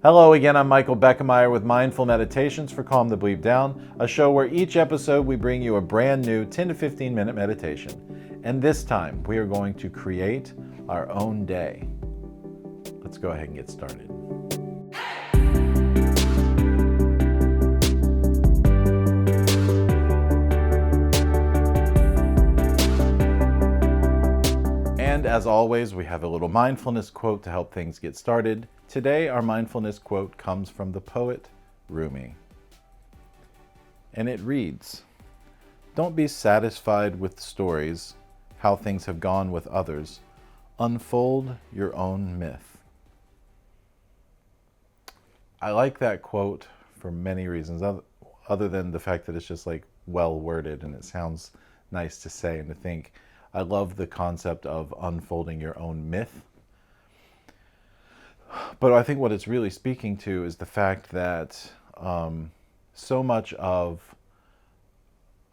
Hello again, I'm Michael Beckemeyer with Mindful Meditations for Calm the Bleep Down, a show where each episode we bring you a brand new 10 to 15 minute meditation. And this time we are going to create our own day. Let's go ahead and get started. And as always, we have a little mindfulness quote to help things get started. Today, our mindfulness quote comes from the poet Rumi. And it reads, "Don't be satisfied with stories, how things have gone with others. Unfold your own myth." I like that quote for many reasons, other than the fact that it's just like well worded and it sounds nice to say and to think. I love the concept of unfolding your own myth. But I think what it's really speaking to is the fact that so much of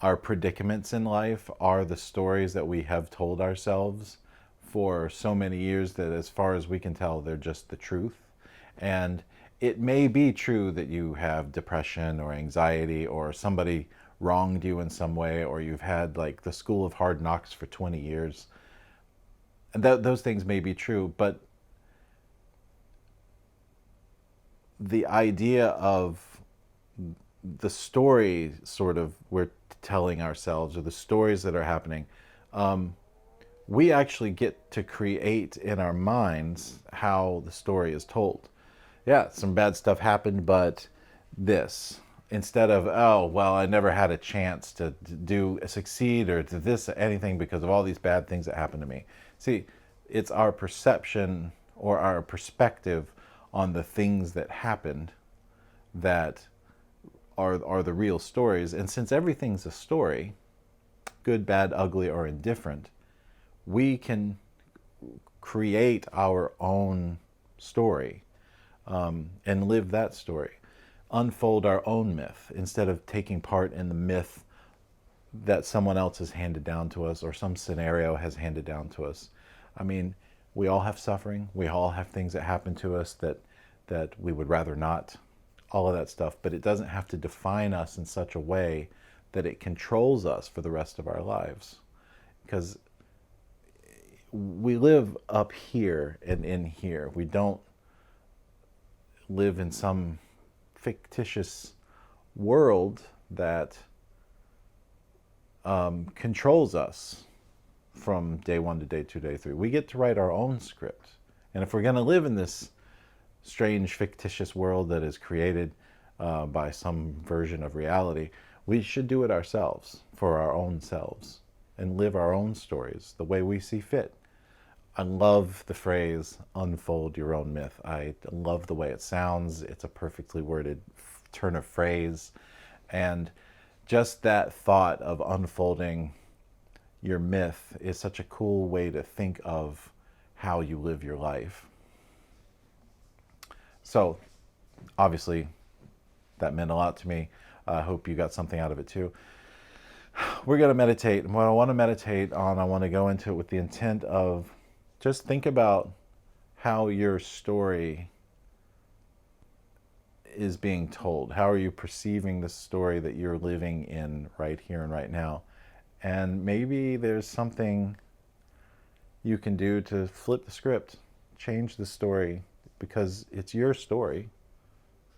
our predicaments in life are the stories that we have told ourselves for so many years that, as far as we can tell, they're just the truth. And it may be true that you have depression or anxiety, or somebody wronged you in some way, or you've had like the school of hard knocks for 20 years. And those things may be true, but the idea of the story sort of we're telling ourselves, or the stories that are happening, we actually get to create in our minds how the story is told. Yeah, some bad stuff happened, but this, instead of, oh, well, I never had a chance to succeed or to this, anything because of all these bad things that happened to me. See, it's our perception or our perspective on the things that happened that are the real stories. And since everything's a story, good, bad, ugly, or indifferent, we can create our own story and live that story. Unfold our own myth instead of taking part in the myth that someone else has handed down to us or some scenario has handed down to us. I mean, we all have suffering. We all have things that happen to us that we would rather not, all of that stuff, but it doesn't have to define us in such a way that it controls us for the rest of our lives. Because we live up here and in here. We don't live in some fictitious world that controls us from day one to day two, day three. We get to write our own script. And if we're going to live in this strange fictitious world that is created by some version of reality, we should do it ourselves, for our own selves, and live our own stories the way we see fit. I love the phrase, unfold your own myth. I love the way it sounds. It's a perfectly worded turn of phrase. And just that thought of unfolding your myth is such a cool way to think of how you live your life. So, obviously, that meant a lot to me. I hope you got something out of it too. We're going to meditate. And what I want to meditate on, I want to go into it with the intent of just think about how your story is being told. How are you perceiving the story that you're living in right here and right now? And maybe there's something you can do to flip the script, change the story, because it's your story.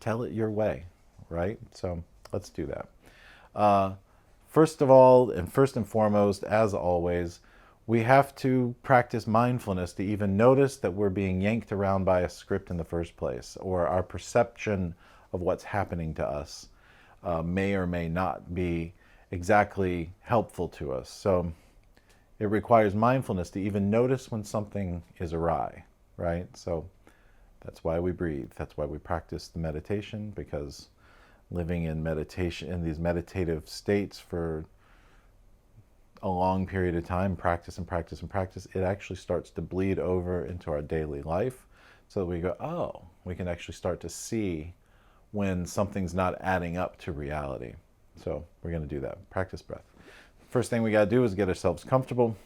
Tell it your way, right? So let's do that. First of all, and first and foremost, as always, we have to practice mindfulness to even notice that we're being yanked around by a script in the first place, or our perception of what's happening to us may or may not be exactly helpful to us. So it requires mindfulness to even notice when something is awry, right? So that's why we breathe. That's why we practice the meditation, because living in meditation, in these meditative states for a long period of time, practice and practice and practice, it actually starts to bleed over into our daily life, so that we go, oh, we can actually start to see when something's not adding up to reality. So we're going to do that. Practice breath. First thing we got to do is get ourselves comfortable.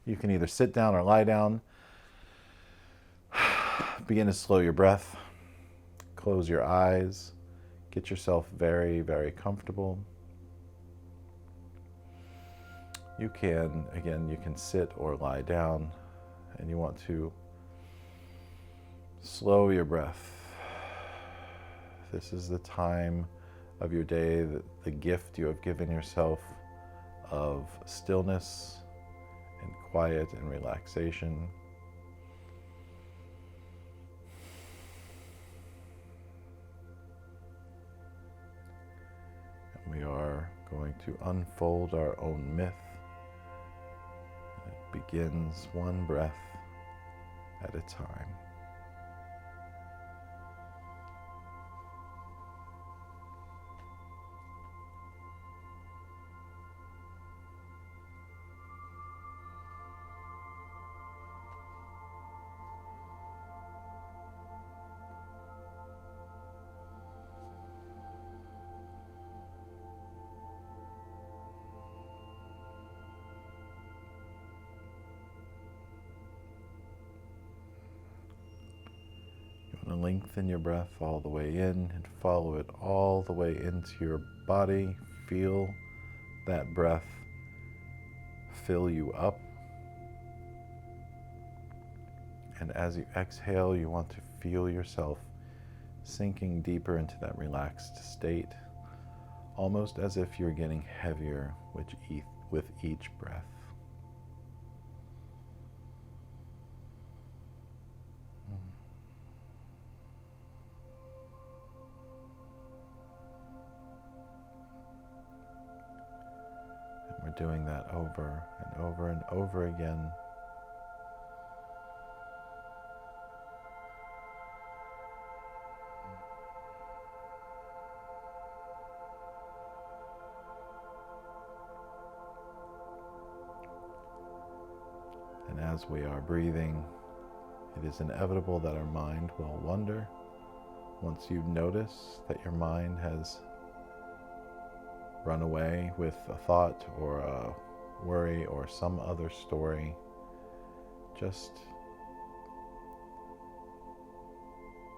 You can either sit down or lie down. Begin to slow your breath. close your eyes. Get yourself very, very comfortable. You can, again, you can sit or lie down, and you want to slow your breath. This is the time of your day, the gift you have given yourself of stillness and quiet and relaxation. And we are going to unfold our own myth. It begins one breath at a time. Lengthen your breath all the way in and follow it all the way into your body. Feel that breath fill you up. And as you exhale, you want to feel yourself sinking deeper into that relaxed state, almost as if you're getting heavier with each breath. We're doing that over and over and over again. And as we are breathing, it is inevitable that our mind will wander. Once you notice that your mind has run away with a thought or a worry or some other story, just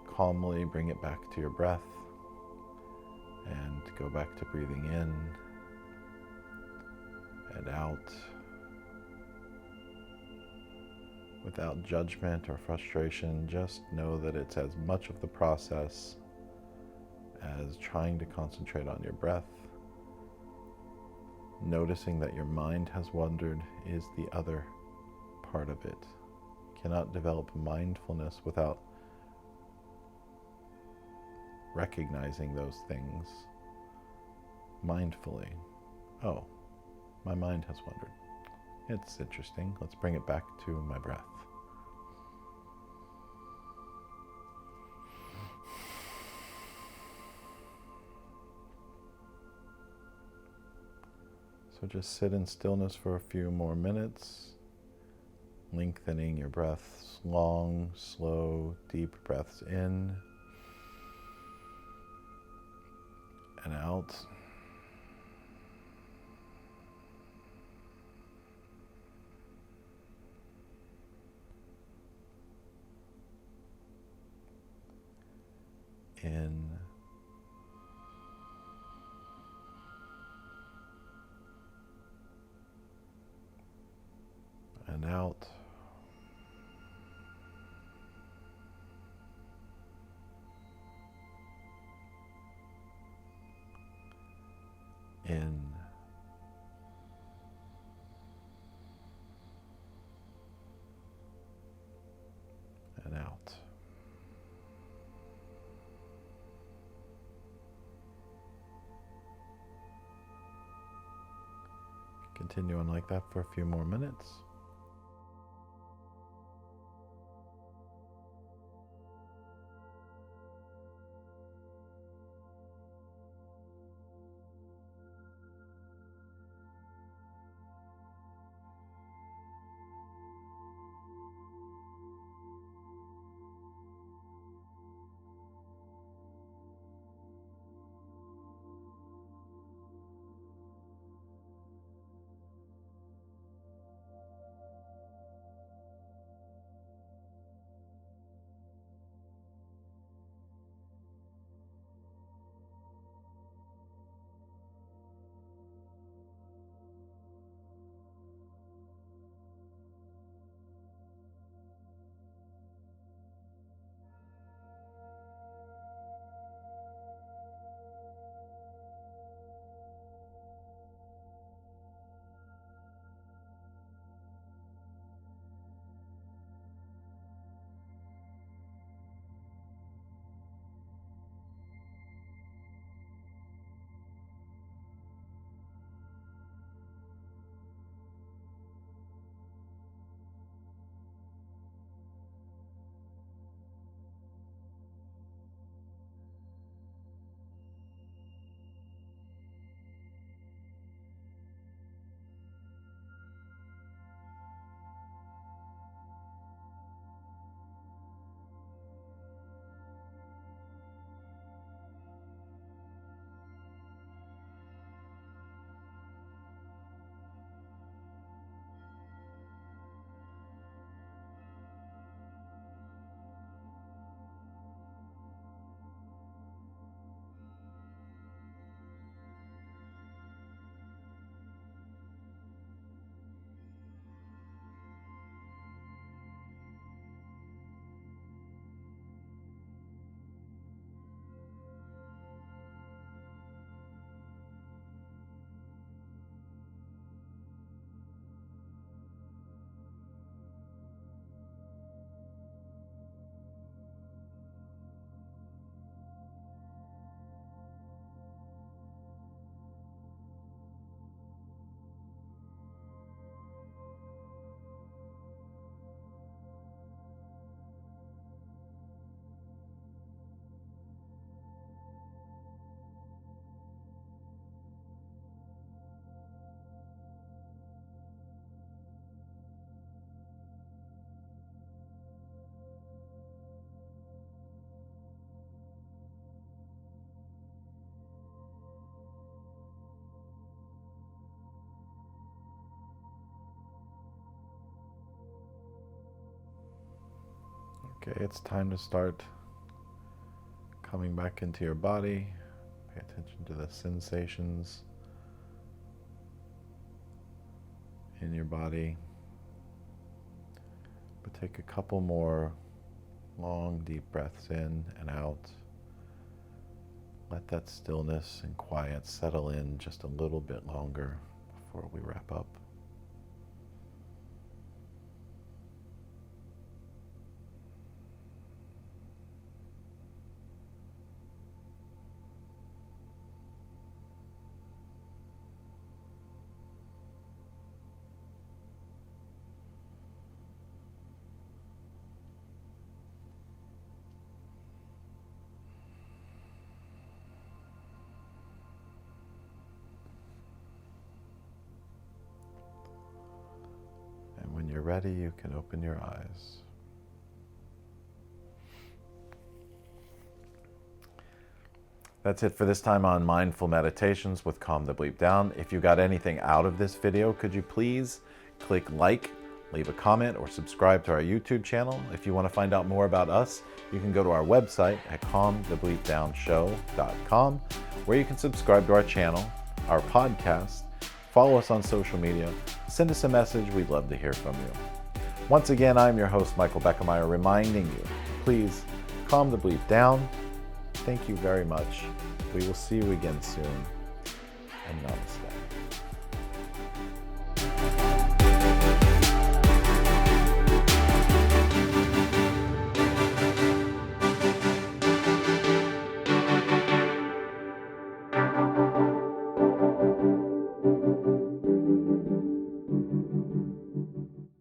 calmly bring it back to your breath and go back to breathing in and out without judgment or frustration. Just know that it's as much of the process as trying to concentrate on your breath. Noticing that your mind has wandered is the other part of it. You cannot develop mindfulness without recognizing those things mindfully. Oh, my mind has wandered. It's interesting. Let's bring it back to my breath. So just sit in stillness for a few more minutes, lengthening your breaths, long, slow, deep breaths in and out. In and out. In and out. Continue on like that for a few more minutes. Okay, it's time to start coming back into your body. Pay attention to the sensations in your body. But take a couple more long, deep breaths in and out. Let that stillness and quiet settle in just a little bit longer before we wrap up. When you're ready, you can open your eyes. That's it for this time on Mindful Meditations with Calm the Bleep Down. If you got anything out of this video, could you please click like, leave a comment, or subscribe to our YouTube channel. If you want to find out more about us, you can go to our website at calmthebleepdownshow.com, where you can subscribe to our channel, our podcast, follow us on social media, send us a message. We'd love to hear from you. Once again, I'm your host, Michael Beckemeyer, reminding you, please calm the bleep down. Thank you very much. We will see you again soon, and namaste.